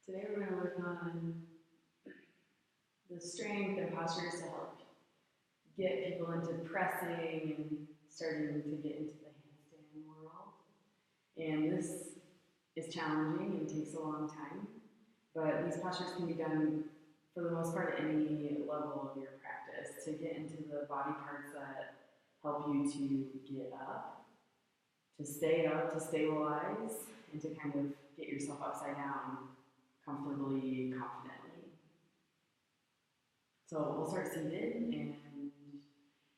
Today we're going to work on the strength and postures to help get people into pressing and starting to get into the handstand world. And this is challenging and takes a long time, but these postures can be done for the most part at any level of your practice to get into the body parts that help you to get up, to stay up, to stabilize, and to kind of get yourself upside down comfortably, confidently. So we'll start seated, and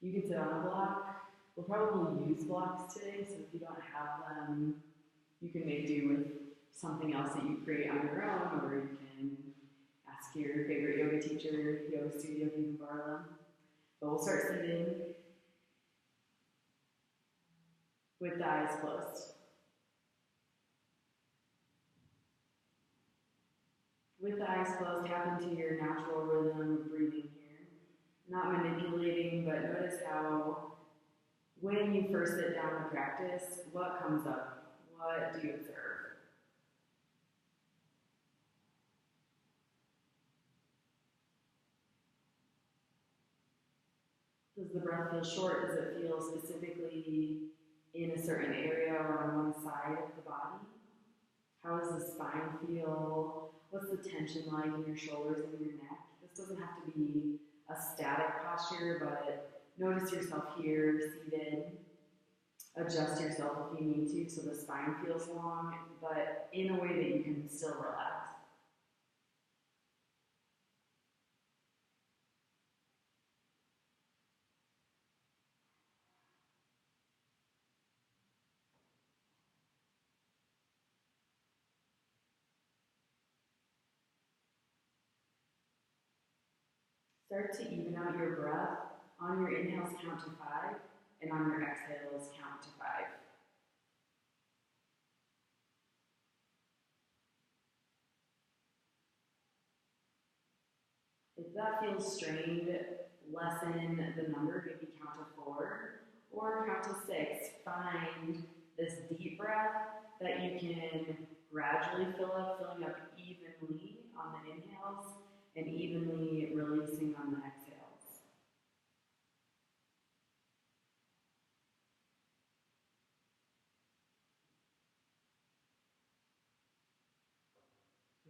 you can sit on a block. We'll probably use blocks today, so if you don't have them, you can make do with something else that you create on your own, or you can ask your favorite yoga teacher, yoga studio, if you can borrow them. But we'll start seated with the eyes closed. With the eyes closed, tap into your natural rhythm of breathing here. Not manipulating, but notice how when you first sit down to practice, what comes up? What do you observe? Does the breath feel short? Does it feel specifically in a certain area or on one side of the body? How does the spine feel? What's the tension like in your shoulders and your neck? This doesn't have to be a static posture, but notice yourself here, seated. Adjust yourself if you need to so the spine feels long, but in a way that you can still relax. Start to even out your breath. On your inhales, count to 5, and on your exhales, count to 5. If that feels strained, lessen the number, maybe count to 4, or count to 6. Find this deep breath that you can gradually fill up, filling up evenly on the inhales, and evenly releasing on the exhales.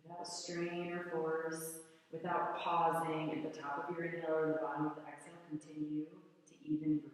Without strain or force, without pausing at the top of your inhale or the bottom of the exhale, continue to even breathe.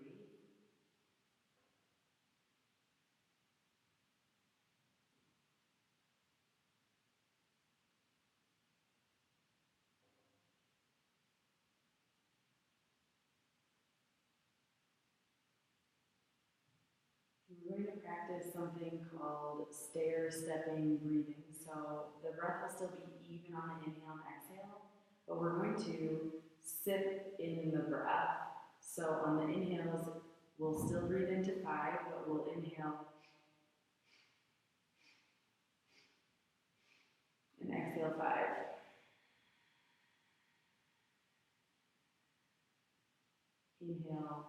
We're going to practice something called stair-stepping breathing. So the breath will still be even on the inhale and exhale, but we're going to sip in the breath. So on the inhales, we'll still breathe into 5, but we'll inhale and exhale 5. Inhale.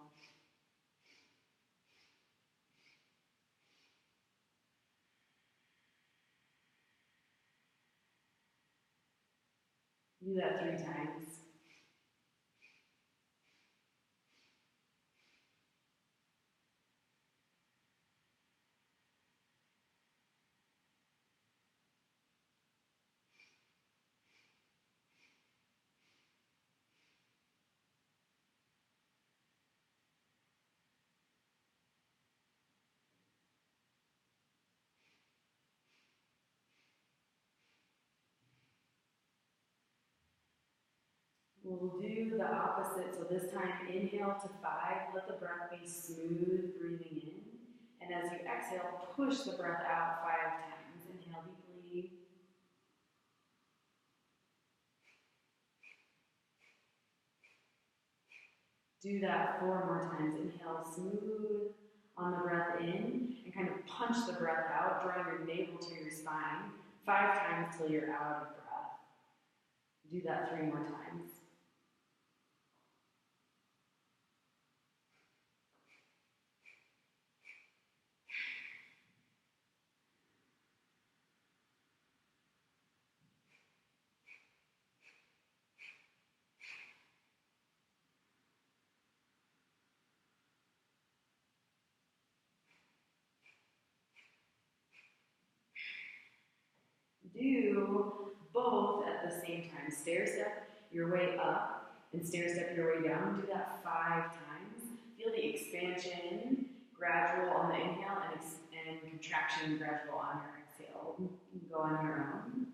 Do that 3 times. We'll do the opposite. So this time, inhale to 5. Let the breath be smooth, breathing in. And as you exhale, push the breath out 5 times. Inhale deeply. Do that 4 more times. Inhale, smooth on the breath in, and kind of punch the breath out, drawing your navel to your spine 5 times till you're out of breath. Do that 3 more times. Do both at the same time. Stair step your way up and stair step your way down. Do that 5 times. Feel the expansion gradual on the inhale and contraction gradual on your exhale. You can go on your own.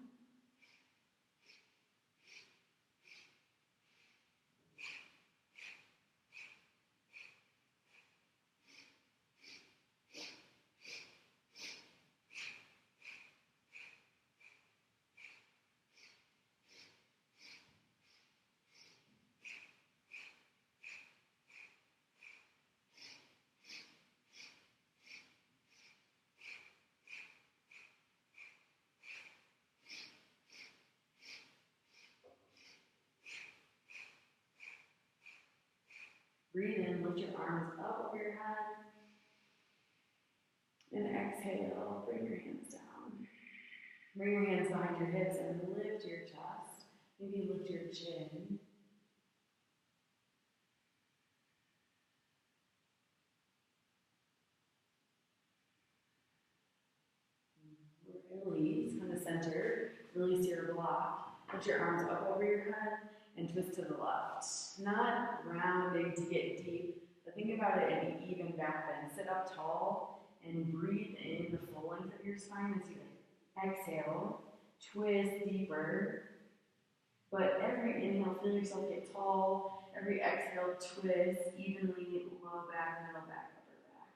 Breathe in, lift your arms up over your head. And exhale, bring your hands down. Bring your hands behind your hips and lift your chest. Maybe lift your chin. Release, come to center. Release your block. Put your arms up over your head and twist to the left. Not rounding to get deep, but think about it in an even back bend. Sit up tall and breathe in the full length of your spine as you exhale. Twist deeper. But every inhale, feel yourself get tall. Every exhale, twist evenly, low back, middle back, upper back.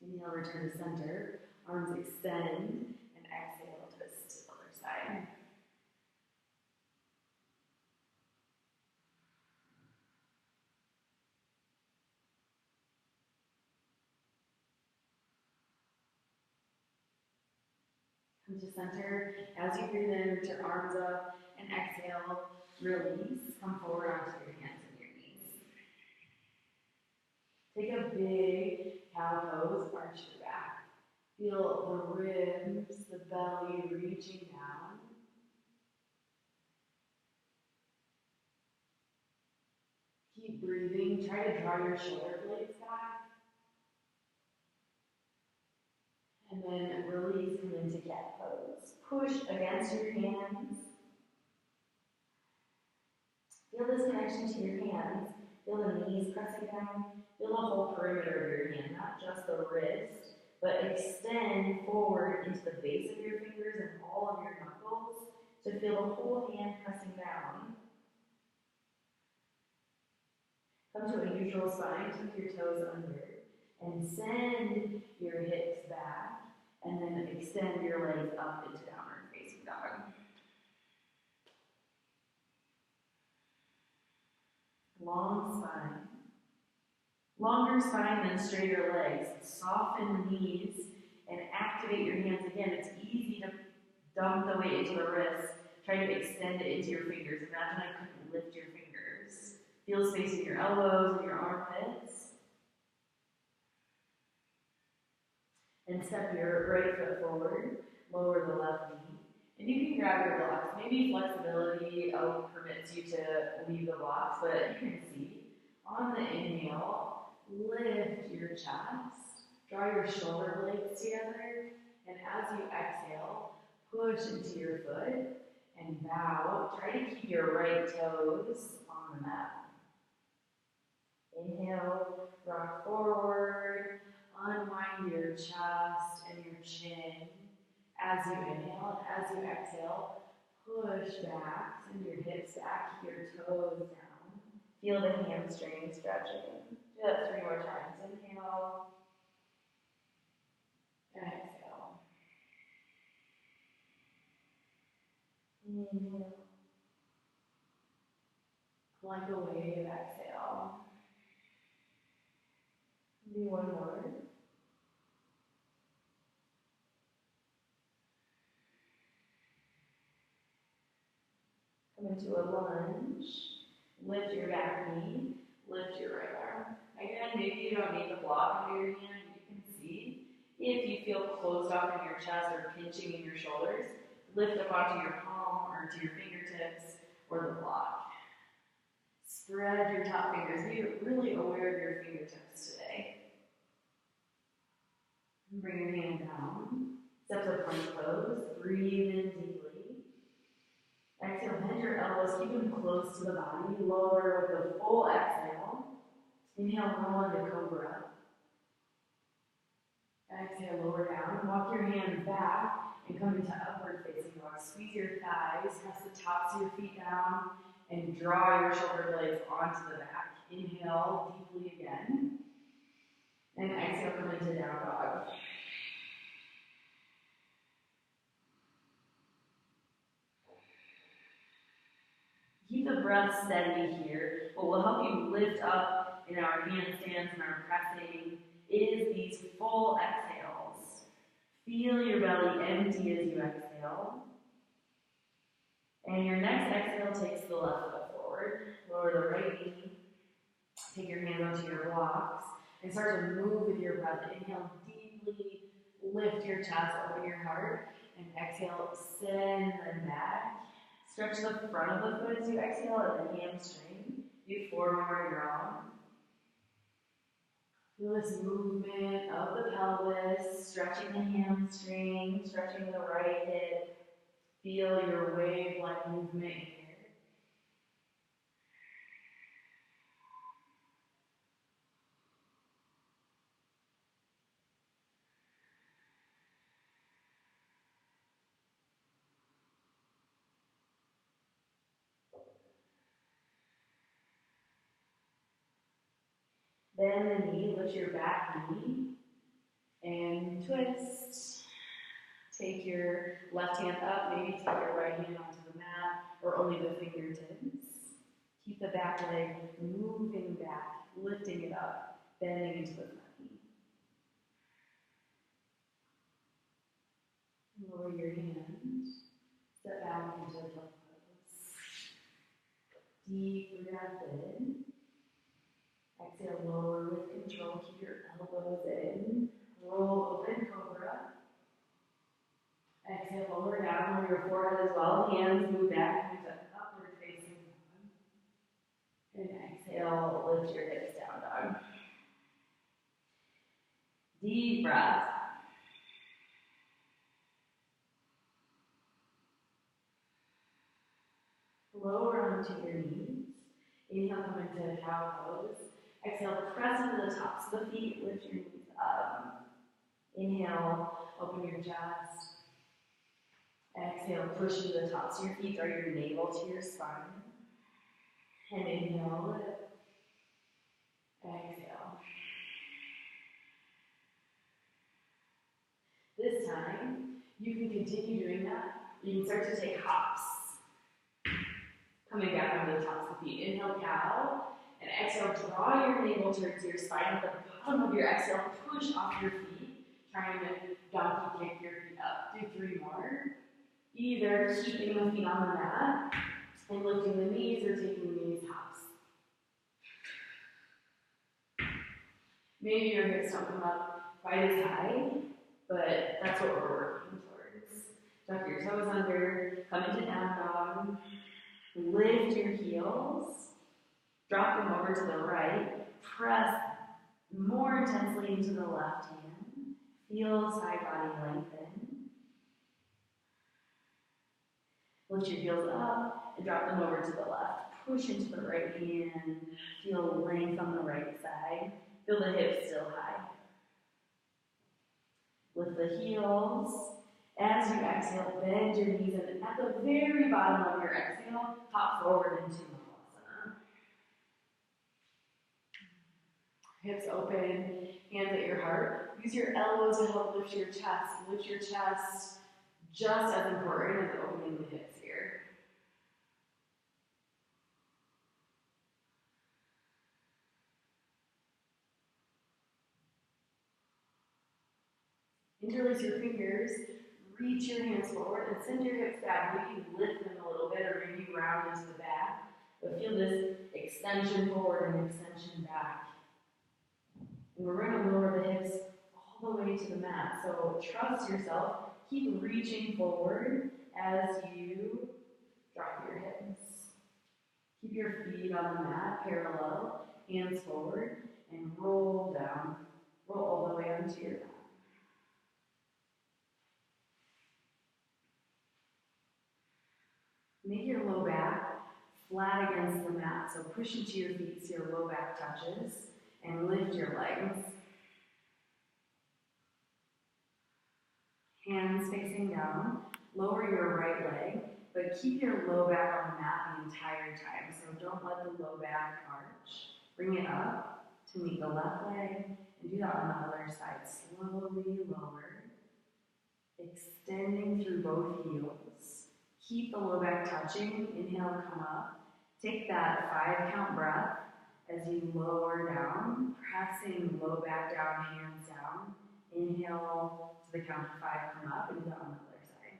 Inhale, return to center. Arms extend. And exhale, twist to the other side. Come to center. As you breathe in, reach your arms up and exhale. Release. Come forward onto your hands and your knees. Take a big cow pose, arch your back. Feel the ribs, the belly reaching down. Keep breathing. Try to draw your shoulder blades back. And then release, come into cat pose. Push against your hands. Feel this connection to your hands. Feel the knees pressing down. Feel the whole perimeter of your hand, not just the wrist, but extend forward into the base of your fingers and all of your knuckles to feel the whole hand pressing down. Come to a neutral spine, tuck your toes under, and send your hips back, and then extend your legs up into downward facing dog. Long spine. Longer spine than straighter legs. Soften the knees and activate your hands again. It's easy to dump the weight into the wrists. Try to extend it into your fingers. Imagine I couldn't lift your fingers. Feel space in your elbows and your armpits. And step your right foot forward. Lower the left knee. And you can grab your blocks. Maybe flexibility permits you to leave the blocks, but you can see on the inhale, lift your chest, draw your shoulder blades together, and as you exhale, push into your foot and bow. Try to keep your right toes on the mat. Inhale, rock forward, unwind your chest and your chin. As you inhale and as you exhale, push back, send your hips back, keep your toes down. Feel the hamstrings stretching. Do that 3 more times. Inhale and exhale. Inhale. Like a wave, exhale. Do one more. Come into a lunge. Lift your back knee. Lift your right arm. Again, maybe you don't need the block under your hand. You can see. If you feel closed off in your chest or pinching in your shoulders, lift up onto your palm or to your fingertips or the block. Spread your top fingers. Be really aware of your fingertips today. Bring your hand down. Step to plank pose. Breathe in deeply. Exhale, bend your elbows, keep them close to the body. Lower with a full exhale. Inhale, roll into cobra. Exhale, lower down. Walk your hands back and come into upward facing dog. Squeeze your thighs, press the tops of your feet down, and draw your shoulder blades onto the back. Inhale deeply again. And exhale, come into down dog. Keep the breath steady here. What will help you lift up in our handstands and our pressing is these full exhales. Feel your belly empty as you exhale. And your next exhale takes the left foot forward. Lower the right knee. Take your hands onto your blocks and start to move with your breath. Inhale deeply, lift your chest, open your heart, and exhale, send them back. Stretch the front of the foot as you exhale at the hamstring. Do 4 more on your own. Feel this movement of the pelvis, stretching the hamstring, stretching the right hip. Feel your wave-like movement here. Bend the knee, lift your back knee, and twist. Take your left hand up, maybe take your right hand onto the mat, or only the fingertips. Keep the back leg moving back, lifting it up, bending into the front knee. Lower your hand, step back into the plank pose. Deep breath in. Exhale, lower with control. Keep your elbows in. Roll open, cobra. Exhale, lower down, lower your forehead as well. Hands move back, move to upward facing dog. And exhale, lift your hips down, dog. Deep breath. Lower onto your knees. Inhale, come into cow pose. Exhale, press into the tops of the feet, lift your knees up. Inhale, open your chest. Exhale, push into the tops of your feet, draw your navel to your spine. And inhale, lift. Exhale. This time, you can continue doing that. You can start to take hops. Coming back onto the tops of the feet. Inhale, cow. And exhale, draw your navel towards your spine. At the bottom of your exhale, push off your feet. Trying to donkey kick your feet up. Do 3 more. Either keeping the feet on the mat and lifting the knees or taking the knees hops. Maybe your hips don't come up quite as high, but that's what we're working towards. Tuck your toes under, come into down dog. Lift your heels. Drop them over to the right. Press more intensely into the left hand. Feel side body lengthen. Lift your heels up and drop them over to the left. Push into the right hand. Feel length on the right side. Feel the hips still high. Lift the heels. As you exhale, bend your knees, and at the very bottom of your exhale, hop forward into asana. Hips open, hands at your heart. Use your elbows to help lift your chest. Lift your chest, just as important as opening the hips here. Interlace your fingers, reach your hands forward, and send your hips back. Maybe lift them a little bit, or maybe round into the back. But feel this extension forward and extension back. And we're going to lower the hips all the way to the mat. So trust yourself. Keep reaching forward as you drop your hips. Keep your feet on the mat, parallel, hands forward, and roll down. Roll all the way onto your mat. Make your low back flat against the mat. So push into your feet so your low back touches and lift your legs. Hands facing down. Lower your right leg, but keep your low back on the mat the entire time. So don't let the low back arch. Bring it up to meet the left leg and do that on the other side. Slowly lower. Extending through both heels. Keep the low back touching. Inhale, come up. Take that 5 count breath as you lower down, pressing low back down, hands down. Inhale to the count of 5, come up, and do that on the other side.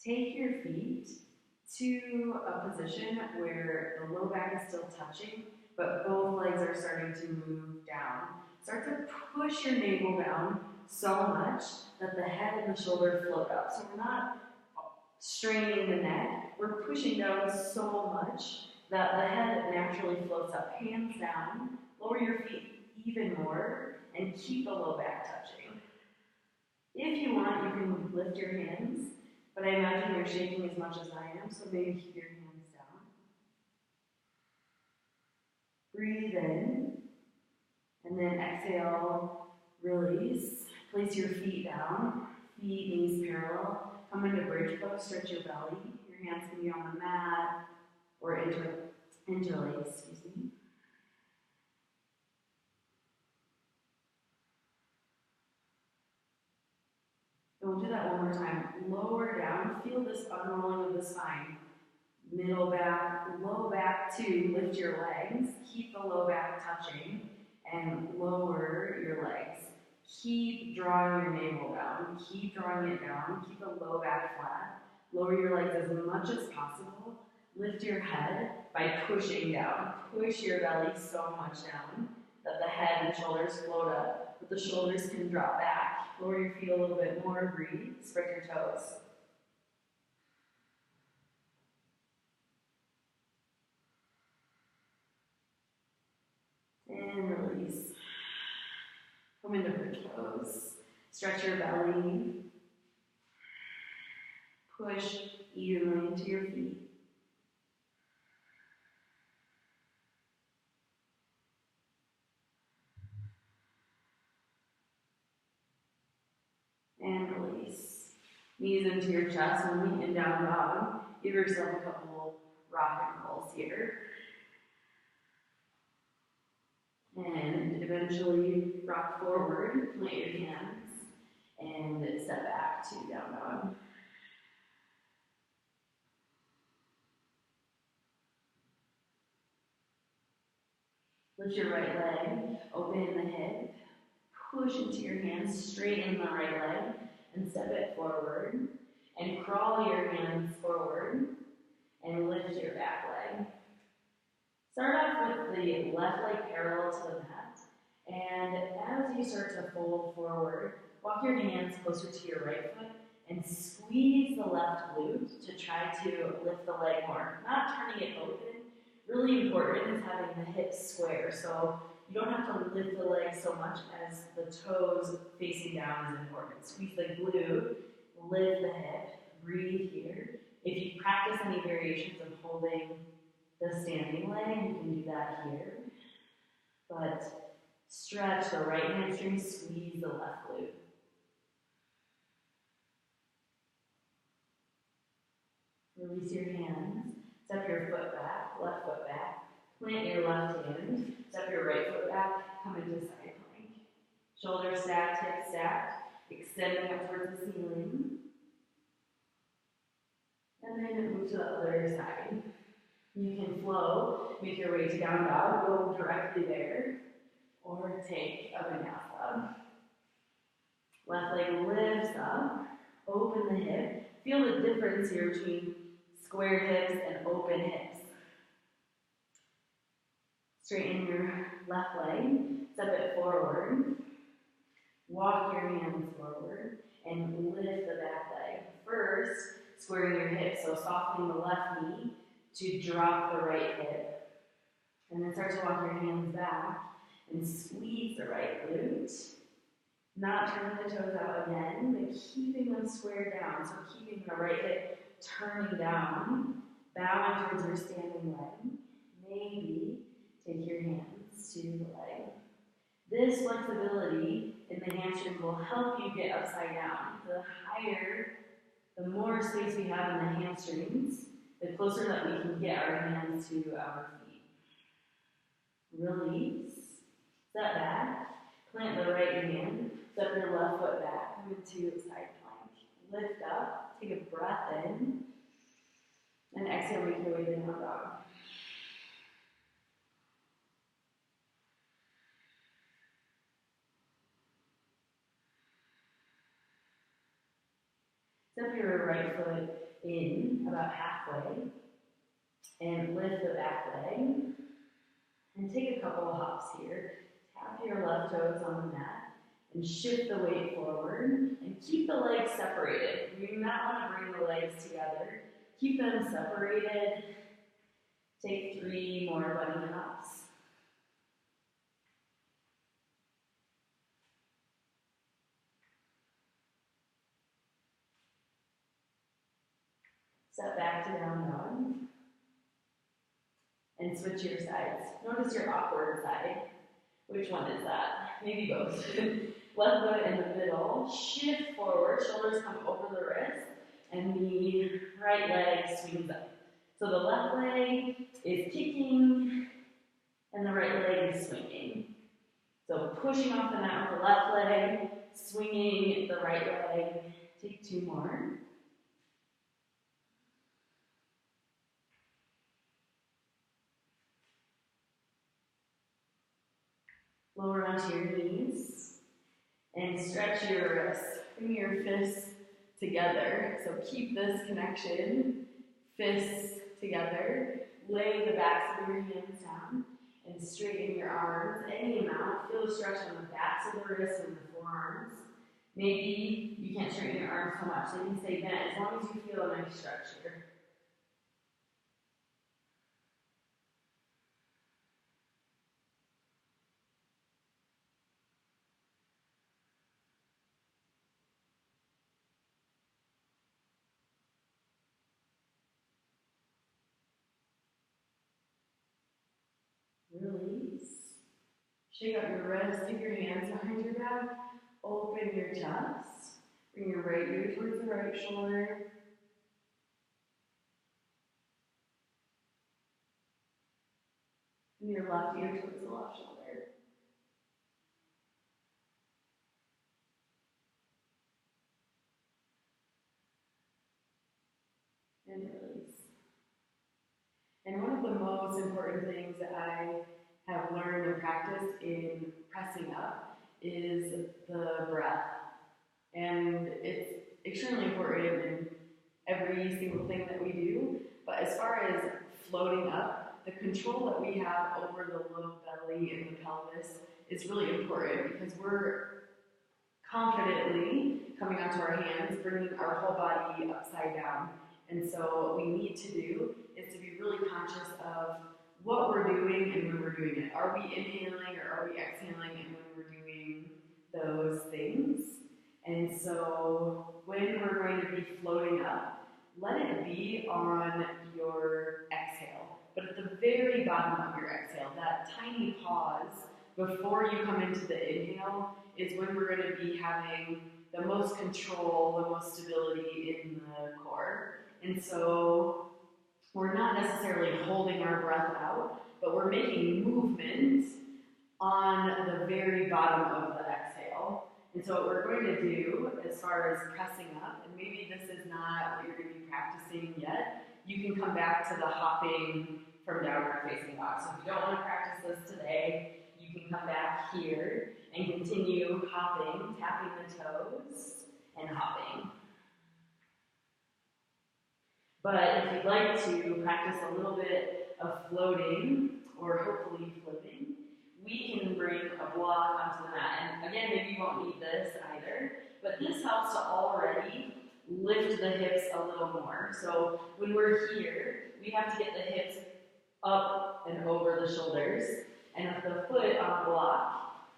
Take your feet to a position where the low back is still touching, but both legs are starting to move down. Start to push your navel down so much that the head and the shoulder float up. So we're not straining the neck, we're pushing down so much that the head naturally floats up. Hands down, lower your feet even more, and keep the low back touching. If you want, you can lift your hands, but I imagine you're shaking as much as I am, so maybe keep your hands down. Breathe in, and then exhale, release. Place your feet down, feet, knees parallel. Come into bridge pose, stretch your belly. Your hands can be on the mat or interlace, excuse me. And we'll do that one more time. Lower down, feel this unrolling of the spine. Middle back, low back two, lift your legs. Keep the low back touching and lower your legs. Keep drawing your navel down. Keep drawing it down. Keep the low back flat. Lower your legs as much as possible. Lift your head by pushing down. Push your belly so much down that the head and shoulders float up, but the shoulders can drop back. Lower your feet a little bit more. Breathe. Spread your toes. And release. Come into bridge pose. Stretch your belly. Push evenly into your feet. And release. Knees into your chest and meet in down dog. Give yourself a couple rock and rolls here. And eventually rock forward, plant your hands, and step back to down dog. Lift your right leg, open the hip, push into your hands, straighten the right leg, and step it forward. And crawl your hands forward, and lift your back leg. Start off with the left leg parallel to the mat, and as you start to fold forward, walk your hands closer to your right foot and squeeze the left glute to try to lift the leg more. Not turning it open. Really important is having the hips square, so you don't have to lift the leg so much as the toes facing down is important. Squeeze the glute, lift the hip, breathe here. If you practice any variations of holding the standing leg, you can do that here. But stretch the right hamstring, squeeze the left glute. Release your hands, step your foot back, left foot back, plant your left hand, step your right foot back, come into side plank. Shoulders stacked, hips stacked, extending up towards the ceiling. And then move to the other side. You can flow, make your way to down dog, go directly there, or take a vinyasa. Left leg lifts up, open the hip. Feel the difference here between square hips and open hips. Straighten your left leg, step it forward. Walk your hands forward and lift the back leg. First, squaring your hips, so softening the left knee to drop the right hip. And then start to walk your hands back and squeeze the right glute. Not turning the toes out again, but keeping them squared down. So keeping the right hip turning down, bowing towards your standing leg. Maybe take your hands to the leg. This flexibility in the hamstring will help you get upside down. The more space we have in the hamstrings, the closer that we can get our hands to our feet. Release. Step back. Plant the right hand. Step your left foot back. Come into side plank. Lift up. Take a breath in. And exhale, make your way to down dog. Step your right foot in about halfway. And lift the back leg. And take a couple of hops here. Tap your left toes on the mat. And shift the weight forward. And keep the legs separated. You do not want to bring the legs together. Keep them separated. Take 3 more bunny hops. Step back to down dog. And switch your sides. Notice your awkward side. Which one is that? Maybe both. Left foot in the middle. Shift forward. Shoulders come over the wrist. And the right leg swings up. So the left leg is kicking. And the right leg is swinging. So pushing off the mat with the left leg. Swinging the right leg. Take 2 more. Lower onto your knees and stretch your wrists. Bring your fists together. So keep this connection. Fists together. Lay the backs of your hands down and straighten your arms any amount. Feel the stretch on the backs of the wrists and the forearms. Maybe you can't straighten your arms so much. They can stay bent as long as you feel a nice stretch here. Release. Shake out your wrists, take your hands behind your back, open your chest, bring your right ear towards the right shoulder, and your left ear towards the left shoulder. And release. And one of the most important things that I have learned and practiced in pressing up is the breath. And it's extremely important in every single thing that we do. But as far as floating up, the control that we have over the low belly and the pelvis is really important because we're confidently coming onto our hands, bringing our whole body upside down. And so what we need to do is to be really conscious of what we're doing and when we're doing it. Are we inhaling or are we exhaling and when we're doing those things? And so when we're going to be floating up, let it be on your exhale. But at the very bottom of your exhale, that tiny pause before you come into the inhale is when we're going to be having the most control, the most stability in the core. And so we're not necessarily holding our breath out, but we're making movements on the very bottom of the exhale. And so what we're going to do as far as pressing up, and maybe this is not what you're going to be practicing yet, you can come back to the hopping from downward facing dog. So if you don't want to practice this today, you can come back here and continue hopping, tapping the toes, and hopping. But if you'd like to practice a little bit of floating, or hopefully floating, we can bring a block onto the mat. And again, maybe you won't need this either, but this helps to already lift the hips a little more. So when we're here, we have to get the hips up and over the shoulders, and with the foot on a block,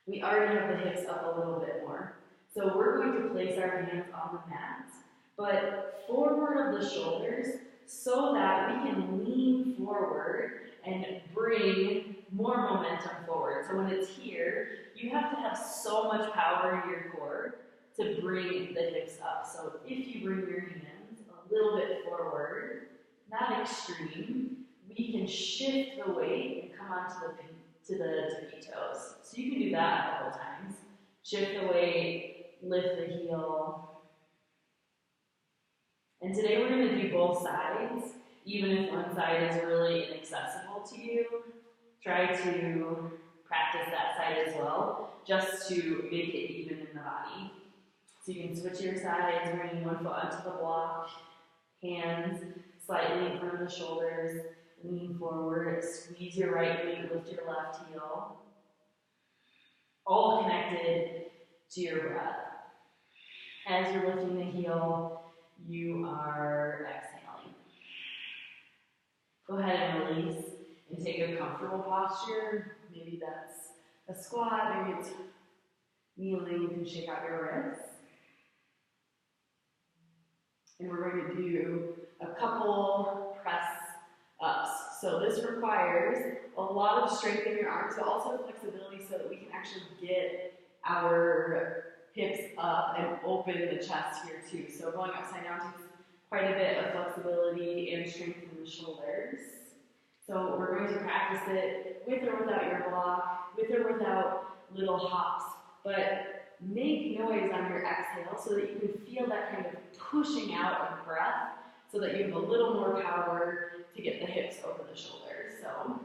we already have the hips up a little bit more. So we're going to place our hands on the mat, but forward of the shoulders so that we can lean forward and bring more momentum forward. So when it's here, you have to have so much power in your core to bring the hips up. So if you bring your hands a little bit forward, not extreme, we can shift the weight and come onto the tippy toes. So you can do that a couple times. Shift the weight, lift the heel. And today we're going to do both sides. Even if one side is really inaccessible to you, try to practice that side as well, just to make it even in the body. So you can switch your sides, bringing one foot onto the block, hands slightly in front of the shoulders, lean forward, squeeze your right glute, lift your left heel, all connected to your breath. As you're lifting the heel, you are exhaling. Go ahead and release and take a comfortable posture. Maybe that's a squat, maybe it's kneeling. You can shake out your wrists. And we're going to do a couple press ups. So this requires a lot of strength in your arms, but also flexibility so that we can actually get our hips up and open the chest here too. So going upside down takes quite a bit of flexibility and strength in the shoulders. So we're going to practice it with or without your block, with or without little hops, but make noise on your exhale so that you can feel that kind of pushing out of breath so that you have a little more power to get the hips over the shoulders. So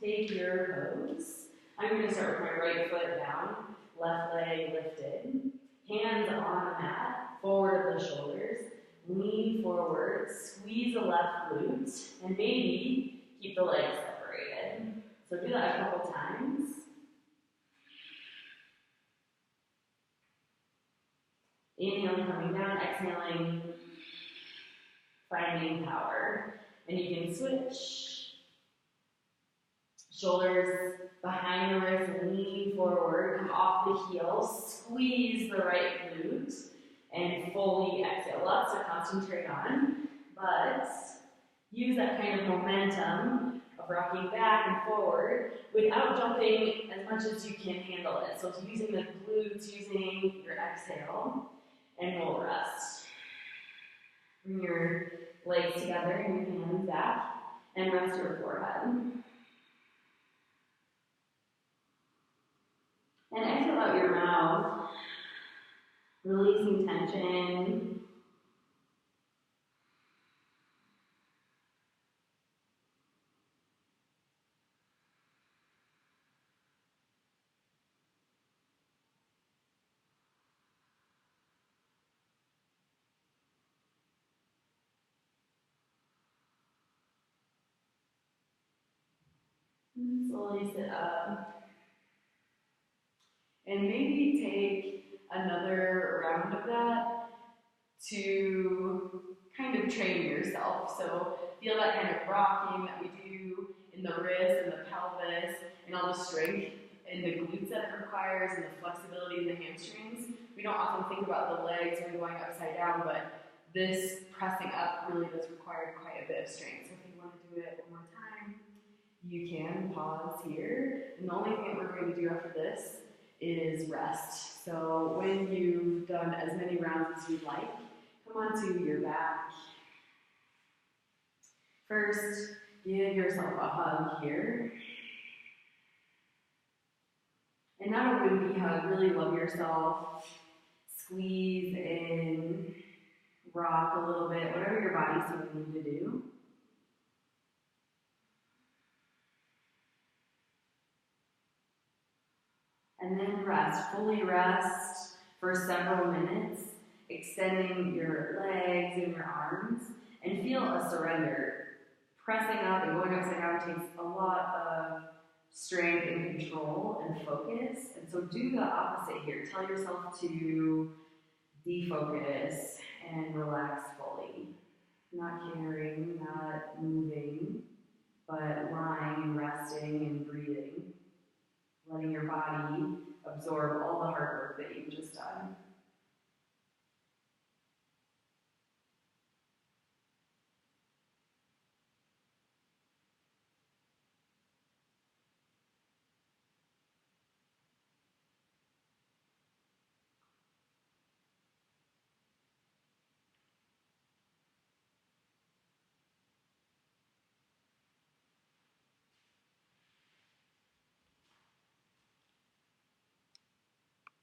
take your pose. I'm going to start with my right foot down, left leg lifted, hands on the mat, forward of the shoulders, lean forward, squeeze the left glute, and maybe keep the legs separated. So do that a couple times. Inhaling, coming down, exhaling, finding power. And you can switch. Shoulders behind the wrist, lean forward, come off the heels, squeeze the right glute, and fully exhale. Lots to concentrate on, but use that kind of momentum of rocking back and forward without jumping as much as you can handle it. So it's using the glutes, using your exhale, and we'll rest. Bring your legs together and your hands back, and rest your forehead. And exhale out your mouth, releasing tension. And slowly sit up. And maybe take another round of that to kind of train yourself. So feel that kind of rocking that we do in the wrists and the pelvis and all the strength in the glutes that it requires and the flexibility in the hamstrings. We don't often think about the legs when going upside down, but this pressing up really does require quite a bit of strength. So if you want to do it one more time, you can pause here. And the only thing that we're going to do after this is rest. So when you've done as many rounds as you'd like, come onto your back. First, give yourself a hug here. And not a wimpy hug, really love yourself. Squeeze in, rock a little bit, whatever your body's telling you to do. And then rest, fully rest for several minutes, extending your legs and your arms, and feel a surrender. Pressing up and going upside down takes a lot of strength and control and focus, and so do the opposite here. Tell yourself to defocus and relax fully. Not caring, not moving, but lying and resting and breathing. Letting your body absorb all the hard work that you've just done.